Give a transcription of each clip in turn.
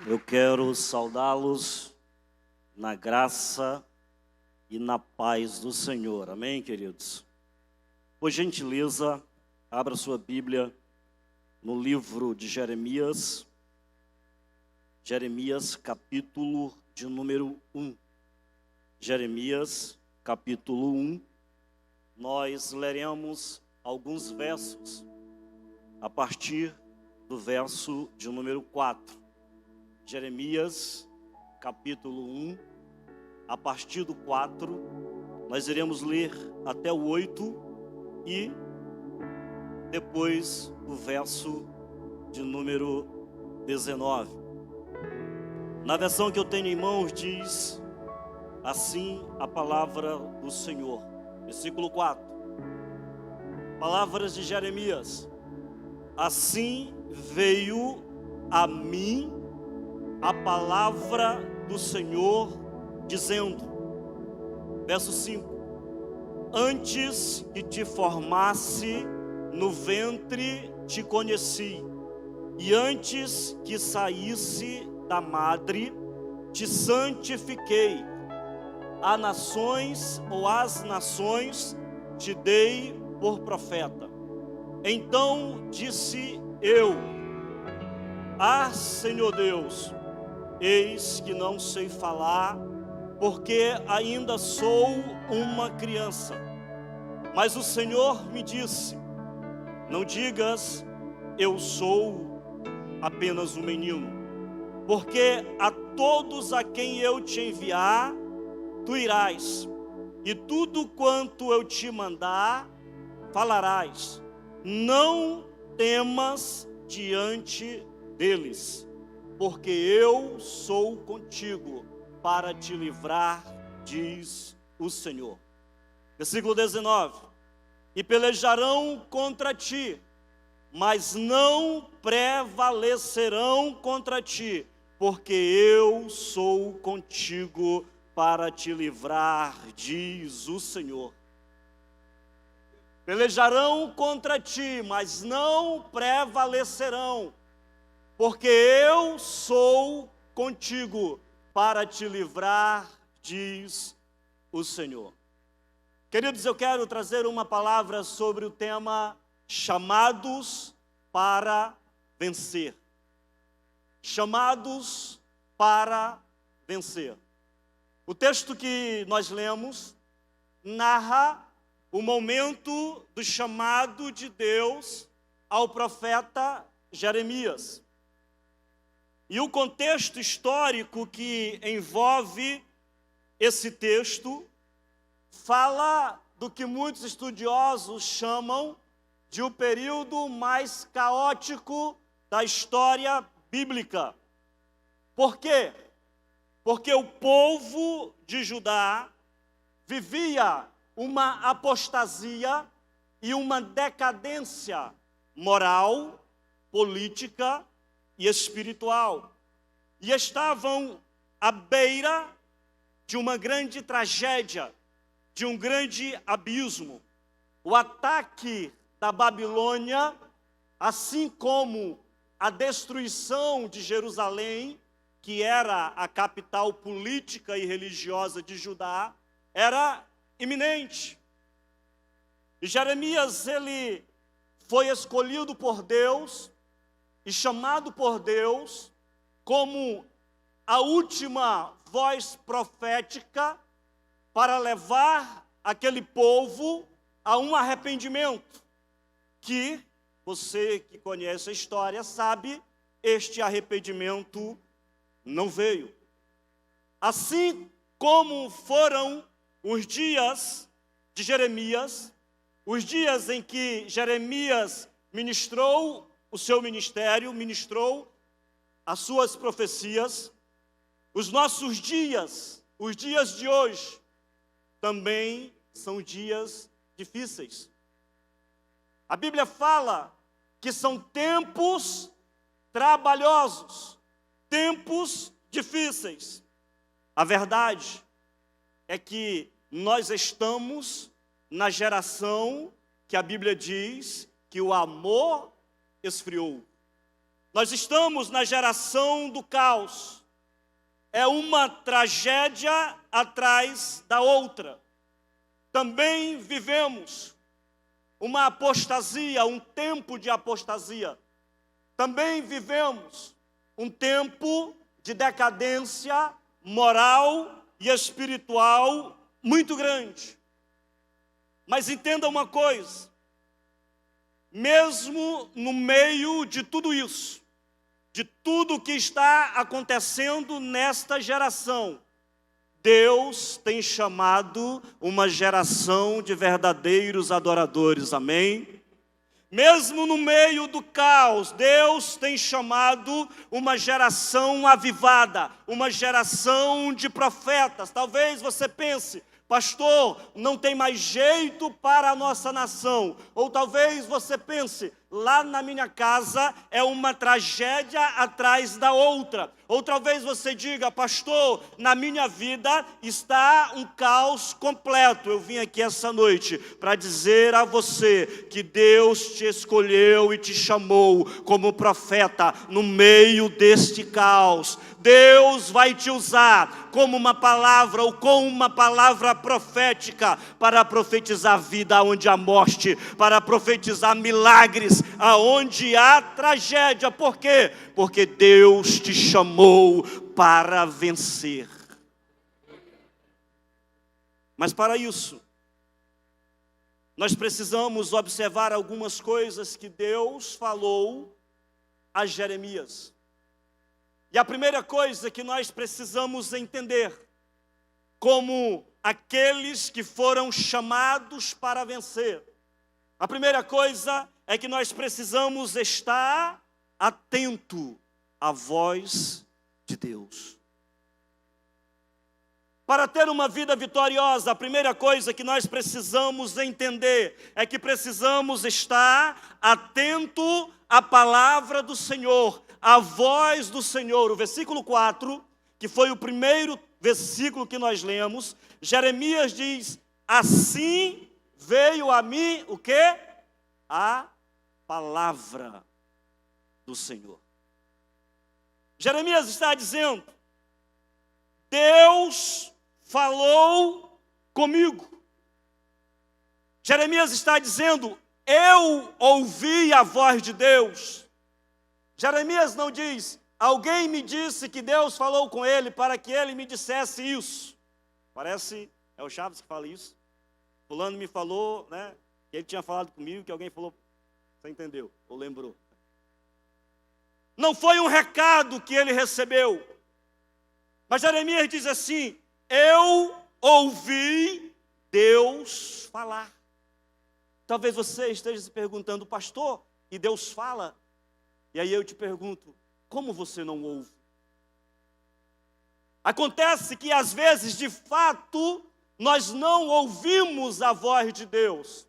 Eu quero saudá-los na graça e na paz do Senhor. Amém, queridos? Por gentileza, abra sua Bíblia no livro de Jeremias, capítulo de número 1. Jeremias, capítulo 1. Nós leremos alguns versos a partir do verso de número 4. Jeremias, capítulo 1, a partir do 4, nós iremos ler até o 8 e depois o verso de número 19. Na versão que eu tenho em mãos diz assim a palavra do Senhor. Versículo 4. Palavras de Jeremias. Assim veio a mim a palavra do Senhor, dizendo, verso 5: Antes que te formasse no ventre te conheci, e antes que saísse da madre te santifiquei. As nações te dei por profeta. Então disse eu: Senhor Deus, eis que não sei falar, porque ainda sou uma criança. Mas o Senhor me disse: não digas, eu sou apenas um menino, porque a todos a quem eu te enviar, tu irás, e tudo quanto eu te mandar, falarás. Não temas diante deles, porque eu sou contigo para te livrar, diz o Senhor. Versículo 19: E pelejarão contra ti, mas não prevalecerão contra ti, porque eu sou contigo para te livrar, diz o Senhor. Pelejarão contra ti, mas não prevalecerão, porque eu sou contigo para te livrar, diz o Senhor. Queridos, eu quero trazer uma palavra sobre o tema chamados para vencer. Chamados para vencer. O texto que nós lemos narra o momento do chamado de Deus ao profeta Jeremias. E o contexto histórico que envolve esse texto fala do que muitos estudiosos chamam de o período mais caótico da história bíblica. Por quê? Porque o povo de Judá vivia uma apostasia e uma decadência moral, política e espiritual, e estavam à beira de uma grande tragédia, de um grande abismo. O ataque da Babilônia, assim como a destruição de Jerusalém, que era a capital política e religiosa de Judá, era iminente. E Jeremias, ele foi escolhido por Deus e chamado por Deus como a última voz profética para levar aquele povo a um arrependimento, que você que conhece a história sabe, este arrependimento não veio. Assim como foram os dias de Jeremias, os dias em que Jeremias ministrou o seu ministério, ministrou as suas profecias, os nossos dias, os dias de hoje, também são dias difíceis. A Bíblia fala que são tempos trabalhosos, tempos difíceis. A verdade é que nós estamos na geração que a Bíblia diz que o amor esfriou. Nós estamos na geração do caos. É uma tragédia atrás da outra. Também vivemos uma apostasia, um tempo de apostasia. Também vivemos um tempo de decadência moral e espiritual muito grande. Mas entenda uma coisa, mesmo no meio de tudo isso, de tudo que está acontecendo nesta geração, Deus tem chamado uma geração de verdadeiros adoradores, amém? Mesmo no meio do caos, Deus tem chamado uma geração avivada, uma geração de profetas. Talvez você pense, pastor, não tem mais jeito para a nossa nação. Ou talvez você pense, lá na minha casa é uma tragédia atrás da outra. Ou talvez você diga, pastor, na minha vida está um caos completo. Eu vim aqui essa noite para dizer a você que Deus te escolheu e te chamou como profeta no meio deste caos. Deus vai te usar como uma palavra ou com uma palavra profética para profetizar vida onde há morte, para profetizar milagres aonde há tragédia. Por quê? Porque Deus te chamou para vencer. Mas para isso, nós precisamos observar algumas coisas que Deus falou a Jeremias. E a primeira coisa que nós precisamos entender, como aqueles que foram chamados para vencer, a primeira coisa é que nós precisamos estar atento à voz de Deus. Para ter uma vida vitoriosa, a primeira coisa que nós precisamos entender é que precisamos estar atento à palavra do Senhor, à voz do Senhor. O versículo 4, que foi o primeiro versículo que nós lemos, Jeremias diz, assim veio a mim, o quê? A palavra do Senhor. Jeremias está dizendo, Deus falou comigo. Jeremias está dizendo, eu ouvi a voz de Deus. Jeremias não diz, alguém me disse que Deus falou com ele para que ele me dissesse isso. Parece, é o Chaves que fala isso. Fulano me falou, né, que ele tinha falado comigo, que alguém falou, você entendeu, ou lembrou. Não foi um recado que ele recebeu. Mas Jeremias diz assim, eu ouvi Deus falar. Talvez você esteja se perguntando, pastor, e Deus fala? E aí eu te pergunto, como você não ouve? Acontece que às vezes, de fato, nós não ouvimos a voz de Deus.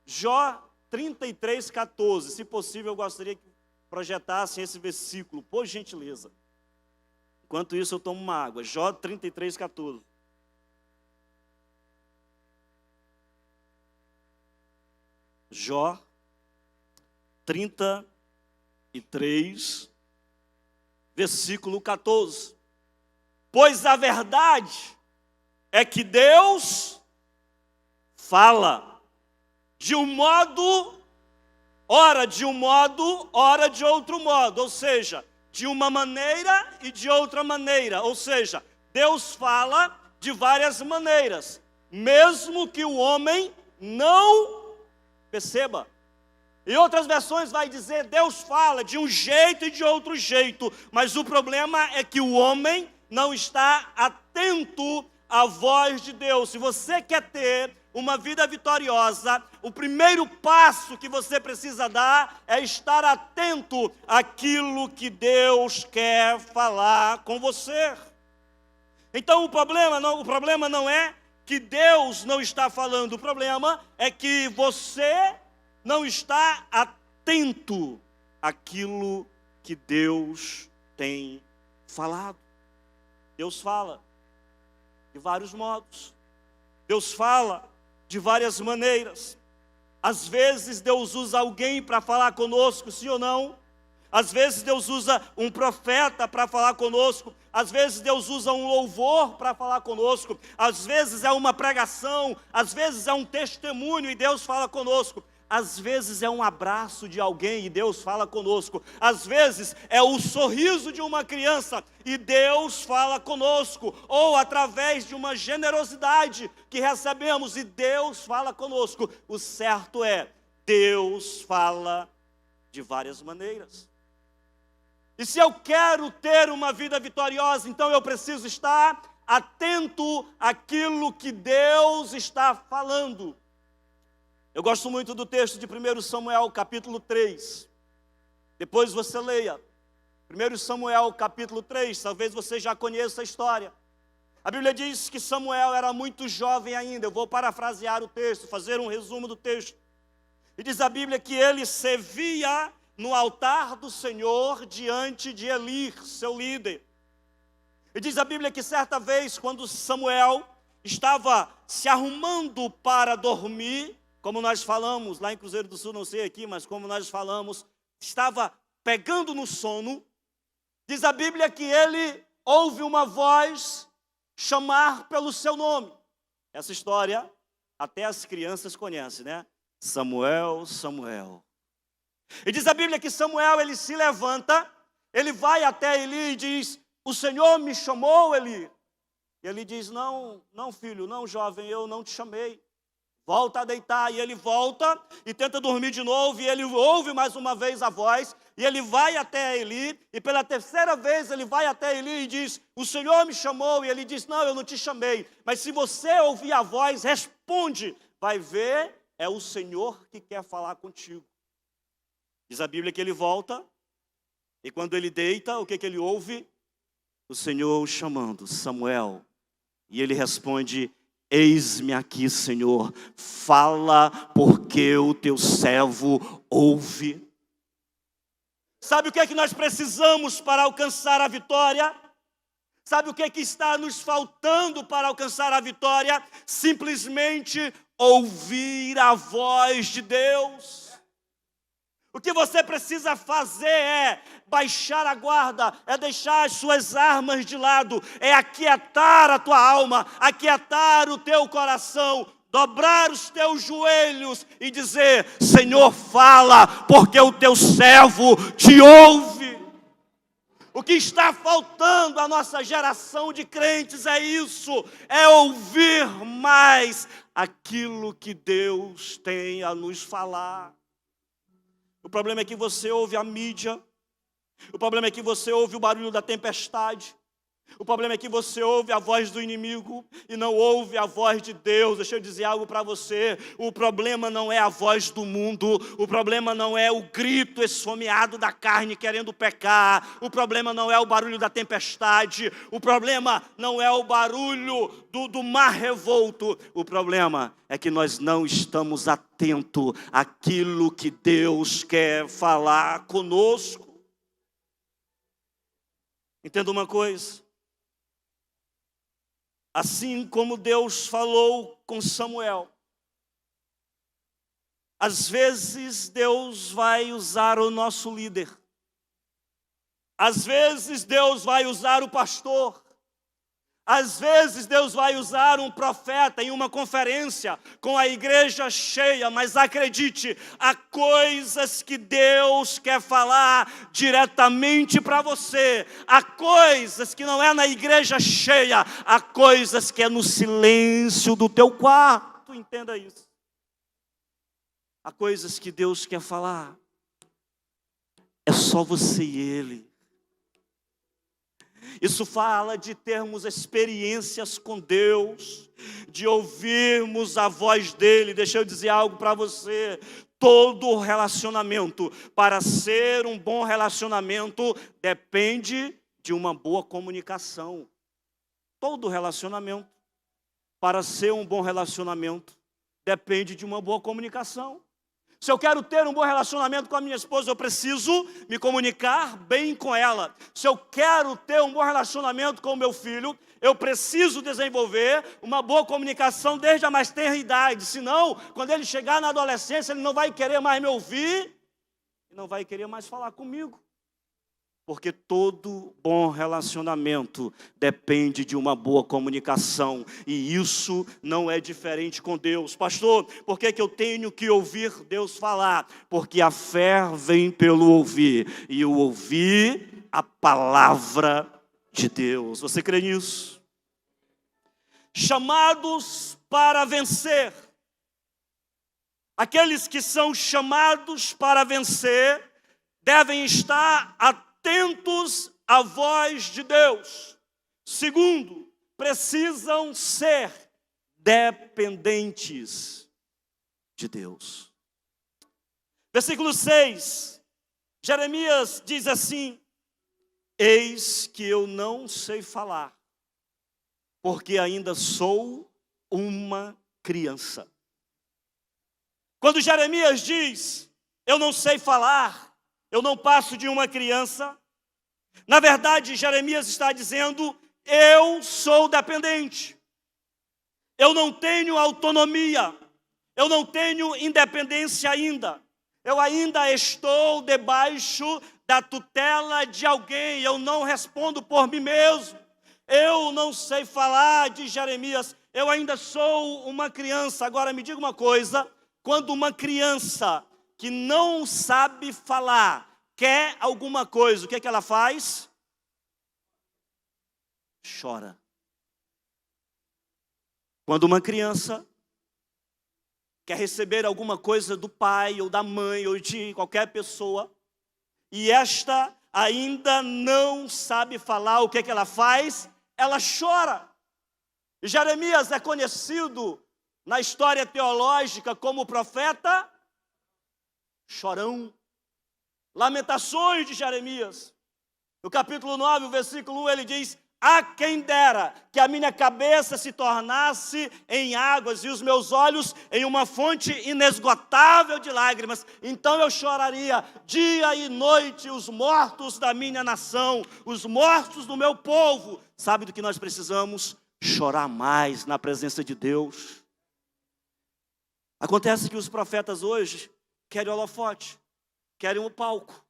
Jó 33:14, se possível eu gostaria que projetassem esse versículo, por gentileza. Enquanto isso eu tomo uma água. Jó 33:14. Jó 33, versículo 14. Pois a verdade é que Deus fala de um modo, ora de um modo, ora de outro modo, ou seja, de uma maneira e de outra maneira, ou seja, Deus fala de várias maneiras, mesmo que o homem não perceba. Em outras versões vai dizer, Deus fala de um jeito e de outro jeito, mas o problema é que o homem não está atento à voz de Deus. Se você quer ter uma vida vitoriosa, o primeiro passo que você precisa dar é estar atento àquilo que Deus quer falar com você. Então o problema não é que Deus não está falando, o problema é que você não está atento àquilo que Deus tem falado. Deus fala de vários modos. Deus fala de várias maneiras. Às vezes Deus usa alguém para falar conosco, sim ou não? Às vezes Deus usa um profeta para falar conosco. Às vezes Deus usa um louvor para falar conosco. Às vezes é uma pregação. Às vezes é um testemunho e Deus fala conosco. Às vezes é um abraço de alguém e Deus fala conosco. Às vezes é o sorriso de uma criança e Deus fala conosco. Ou através de uma generosidade que recebemos e Deus fala conosco. O certo é, Deus fala de várias maneiras. E se eu quero ter uma vida vitoriosa, então eu preciso estar atento àquilo que Deus está falando. Eu gosto muito do texto de 1 Samuel, capítulo 3. Depois você leia. 1 Samuel, capítulo 3, talvez você já conheça a história. A Bíblia diz que Samuel era muito jovem ainda. Eu vou parafrasear o texto, fazer um resumo do texto. E diz a Bíblia que ele servia no altar do Senhor diante de Eli, seu líder. E diz a Bíblia que certa vez, quando Samuel estava se arrumando para dormir, como nós falamos, lá em Cruzeiro do Sul, não sei aqui, mas como nós falamos, estava pegando no sono, diz a Bíblia que ele ouve uma voz chamar pelo seu nome. Essa história, até as crianças conhecem, né? Samuel, Samuel. E diz a Bíblia que Samuel, ele se levanta, ele vai até Eli e diz, o Senhor me chamou, Eli. E ele diz, não, filho, não, jovem, eu não te chamei. Volta a deitar, e ele volta e tenta dormir de novo, e ele ouve mais uma vez a voz, e ele vai até Eli, e pela terceira vez ele vai até Eli e diz, o Senhor me chamou, e ele diz, não, eu não te chamei, mas se você ouvir a voz, responde, vai ver, é o Senhor que quer falar contigo. Diz a Bíblia que ele volta, e quando ele deita, o que ele ouve? O Senhor o chamando, Samuel, e ele responde, eis-me aqui, Senhor, fala porque o teu servo ouve. Sabe o que é que nós precisamos para alcançar a vitória? Sabe o que é que está nos faltando para alcançar a vitória? Simplesmente ouvir a voz de Deus. O que você precisa fazer é baixar a guarda, é deixar as suas armas de lado, é aquietar a tua alma, aquietar o teu coração, dobrar os teus joelhos e dizer, Senhor, fala, porque o teu servo te ouve. O que está faltando à nossa geração de crentes é isso, é ouvir mais aquilo que Deus tem a nos falar. O problema é que você ouve a mídia, o problema é que você ouve o barulho da tempestade, o problema é que você ouve a voz do inimigo e não ouve a voz de Deus. Deixa eu dizer algo para você, o problema não é a voz do mundo, o problema não é o grito esfomeado da carne querendo pecar, o problema não é o barulho da tempestade, o problema não é o barulho do mar revolto, o problema é que nós não estamos atentos àquilo que Deus quer falar conosco. Entenda uma coisa, assim como Deus falou com Samuel, às vezes Deus vai usar o nosso líder, às vezes Deus vai usar o pastor, às vezes Deus vai usar um profeta em uma conferência com a igreja cheia, mas acredite, há coisas que Deus quer falar diretamente para você, há coisas que não é na igreja cheia, há coisas que é no silêncio do teu quarto, entenda isso. Há coisas que Deus quer falar, é só você e Ele. Isso fala de termos experiências com Deus, de ouvirmos a voz dEle. Deixa eu dizer algo para você. Todo relacionamento, para ser um bom relacionamento, depende de uma boa comunicação. Todo relacionamento, para ser um bom relacionamento, depende de uma boa comunicação. Se eu quero ter um bom relacionamento com a minha esposa, eu preciso me comunicar bem com ela. Se eu quero ter um bom relacionamento com o meu filho, eu preciso desenvolver uma boa comunicação desde a mais tenra idade. Senão, quando ele chegar na adolescência, ele não vai querer mais me ouvir e não vai querer mais falar comigo. Porque todo bom relacionamento depende de uma boa comunicação. E isso não é diferente com Deus. Pastor, por que eu tenho que ouvir Deus falar? Porque a fé vem pelo ouvir. E o ouvir a palavra de Deus. Você crê nisso? Chamados para vencer. Aqueles que são chamados para vencer devem estar atentos à voz de Deus. Segundo, precisam ser dependentes de Deus. Versículo 6, Jeremias diz assim: eis que eu não sei falar, porque ainda sou uma criança. Quando Jeremias diz, eu não sei falar, eu não passo de uma criança, na verdade, Jeremias está dizendo, eu sou dependente. Eu não tenho autonomia, eu não tenho independência ainda. Eu ainda estou debaixo da tutela de alguém, eu não respondo por mim mesmo. Eu não sei falar, diz Jeremias, eu ainda sou uma criança. Agora me diga uma coisa, quando uma criança que não sabe falar, quer alguma coisa, o que é que ela faz? Chora. Quando uma criança quer receber alguma coisa do pai, ou da mãe, ou de qualquer pessoa, e esta ainda não sabe falar, o que é que ela faz? Ela chora. E Jeremias é conhecido na história teológica como o profeta chorão. Lamentações de Jeremias. No capítulo 9, o versículo 1, ele diz, a quem dera que a minha cabeça se tornasse em águas e os meus olhos em uma fonte inesgotável de lágrimas. Então eu choraria dia e noite os mortos da minha nação, os mortos do meu povo. Sabe do que nós precisamos? Chorar mais na presença de Deus. Acontece que os profetas hoje querem holofote, querem o palco.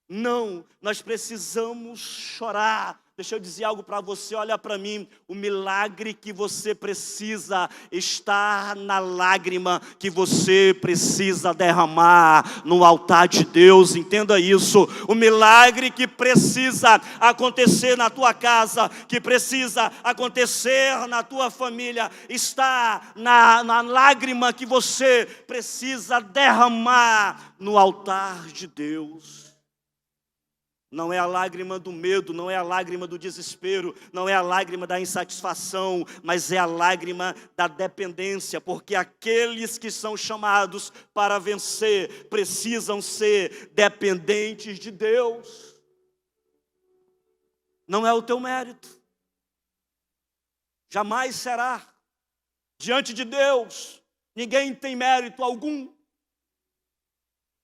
Não, nós precisamos chorar. Deixa eu dizer algo para você, olha para mim. O milagre que você precisa está na lágrima que você precisa derramar no altar de Deus. Entenda isso. O milagre que precisa acontecer na tua casa, que precisa acontecer na tua família, está na lágrima que você precisa derramar no altar de Deus. Não é a lágrima do medo, não é a lágrima do desespero, não é a lágrima da insatisfação, mas é a lágrima da dependência, porque aqueles que são chamados para vencer precisam ser dependentes de Deus. Não é o teu mérito, jamais será. Diante de Deus, ninguém tem mérito algum.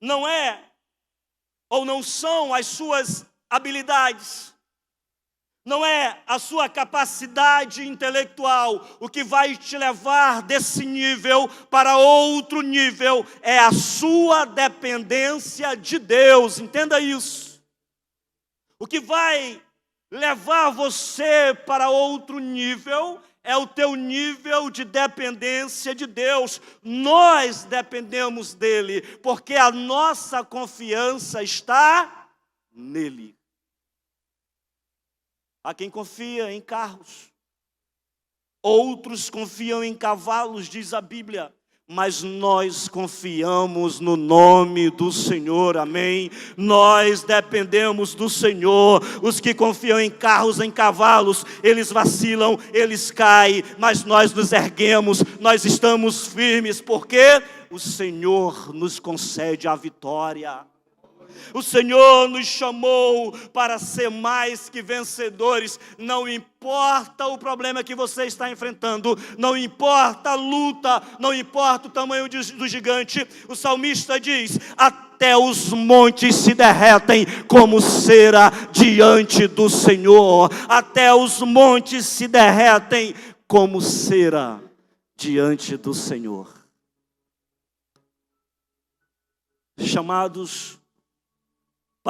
Não é ou não são as suas habilidades, não é a sua capacidade intelectual. O que vai te levar desse nível para outro nível é a sua dependência de Deus, entenda isso. O que vai levar você para outro nível é o teu nível de dependência de Deus. Nós dependemos dele, porque a nossa confiança está nele. Há quem confia em carros, outros confiam em cavalos, diz a Bíblia. Mas nós confiamos no nome do Senhor, amém? Nós dependemos do Senhor. Os que confiam em carros, em cavalos, eles vacilam, eles caem, mas nós nos erguemos, nós estamos firmes, porque o Senhor nos concede a vitória. O Senhor nos chamou para ser mais que vencedores. Não importa o problema que você está enfrentando, não importa a luta, não importa o tamanho do gigante. O salmista diz, até os montes se derretem como cera diante do Senhor. Até os montes se derretem como cera diante do Senhor. Chamados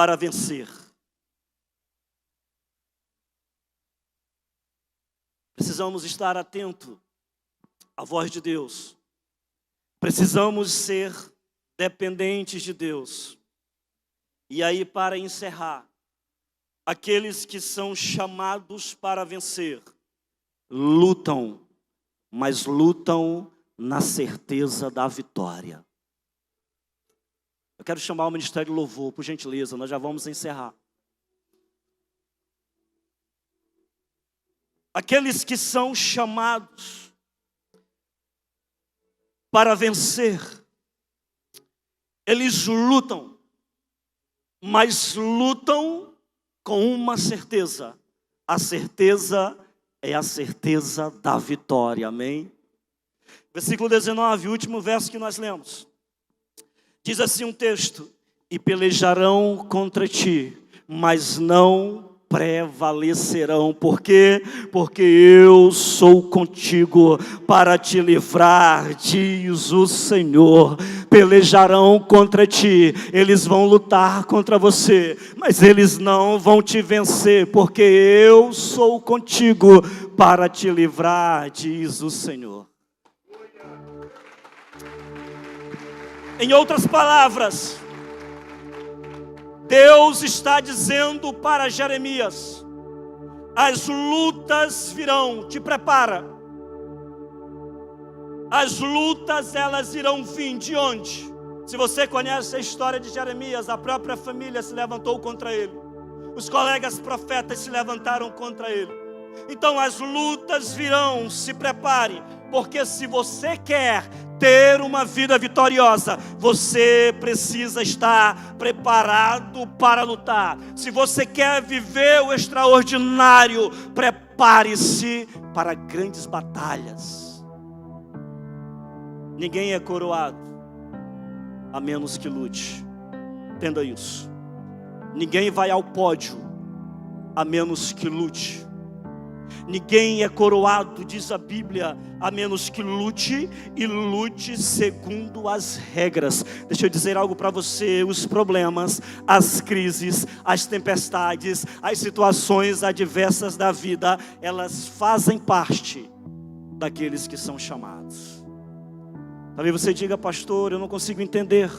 para vencer. Precisamos estar atentos à voz de Deus. Precisamos ser dependentes de Deus. E aí, para encerrar, aqueles que são chamados para vencer, lutam, mas lutam na certeza da vitória. Eu quero chamar o Ministério do Louvor, por gentileza, nós já vamos encerrar. Aqueles que são chamados para vencer, eles lutam, mas lutam com uma certeza. A certeza é a certeza da vitória, amém? Versículo 19, o último verso que nós lemos. Diz assim um texto: e pelejarão contra ti, mas não prevalecerão. Por quê? Porque eu sou contigo para te livrar, diz o Senhor. Pelejarão contra ti, eles vão lutar contra você, mas eles não vão te vencer, porque eu sou contigo para te livrar, diz o Senhor. Em outras palavras, Deus está dizendo para Jeremias: as lutas virão, te prepara. As lutas, elas irão vir de onde? Se você conhece a história de Jeremias, a própria família se levantou contra ele. Os colegas profetas se levantaram contra ele. Então as lutas virão, se prepare, porque se você quer ter uma vida vitoriosa, você precisa estar preparado para lutar. Se você quer viver o extraordinário, prepare-se para grandes batalhas. Ninguém é coroado a menos que lute. Entenda isso. Ninguém vai ao pódio a menos que lute. Ninguém é coroado, diz a Bíblia, a menos que lute, e lute segundo as regras. Deixa eu dizer algo para você: os problemas, as crises, as tempestades, as situações adversas da vida, elas fazem parte daqueles que são chamados. Talvez você diga: pastor, eu não consigo entender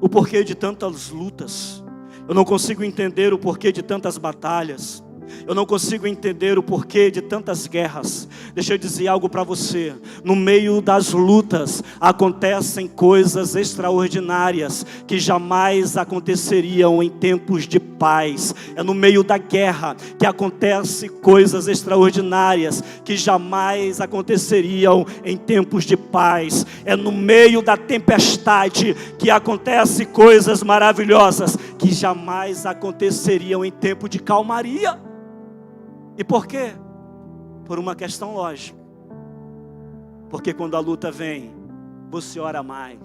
o porquê de tantas lutas, eu não consigo entender o porquê de tantas batalhas, eu não consigo entender o porquê de tantas guerras. Deixa eu dizer algo para você: no meio das lutas acontecem coisas extraordinárias que jamais aconteceriam em tempos de paz. É no meio da guerra que acontecem coisas extraordinárias que jamais aconteceriam em tempos de paz. É no meio da tempestade que acontecem coisas maravilhosas que jamais aconteceriam em tempo de calmaria. E por quê? Por uma questão lógica. Porque quando a luta vem, você ora mais.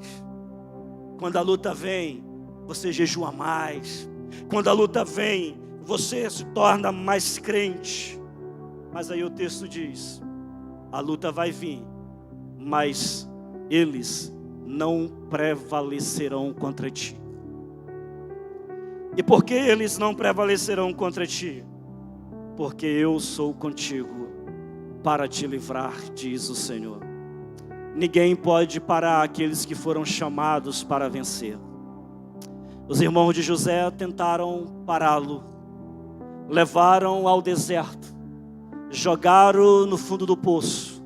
Quando a luta vem, você jejua mais. Quando a luta vem, você se torna mais crente. Mas aí o texto diz: a luta vai vir, mas eles não prevalecerão contra ti. E por que eles não prevalecerão contra ti? Porque eu sou contigo para te livrar, diz o Senhor. Ninguém pode parar aqueles que foram chamados para vencer. Os irmãos de José tentaram pará-lo, levaram ao deserto, jogaram no fundo do poço.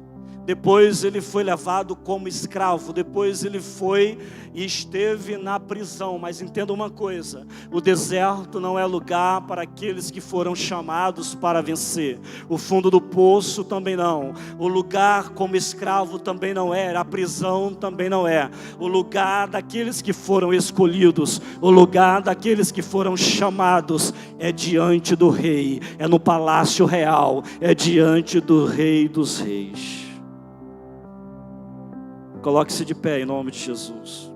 Depois ele foi levado como escravo, depois ele foi e esteve na prisão. Mas entenda uma coisa: o deserto não é lugar para aqueles que foram chamados para vencer. O fundo do poço também não. O lugar como escravo também não é. A prisão também não é. O lugar daqueles que foram escolhidos, o lugar daqueles que foram chamados é diante do rei, é no palácio real, é diante do Rei dos Reis. Coloque-se de pé em nome de Jesus.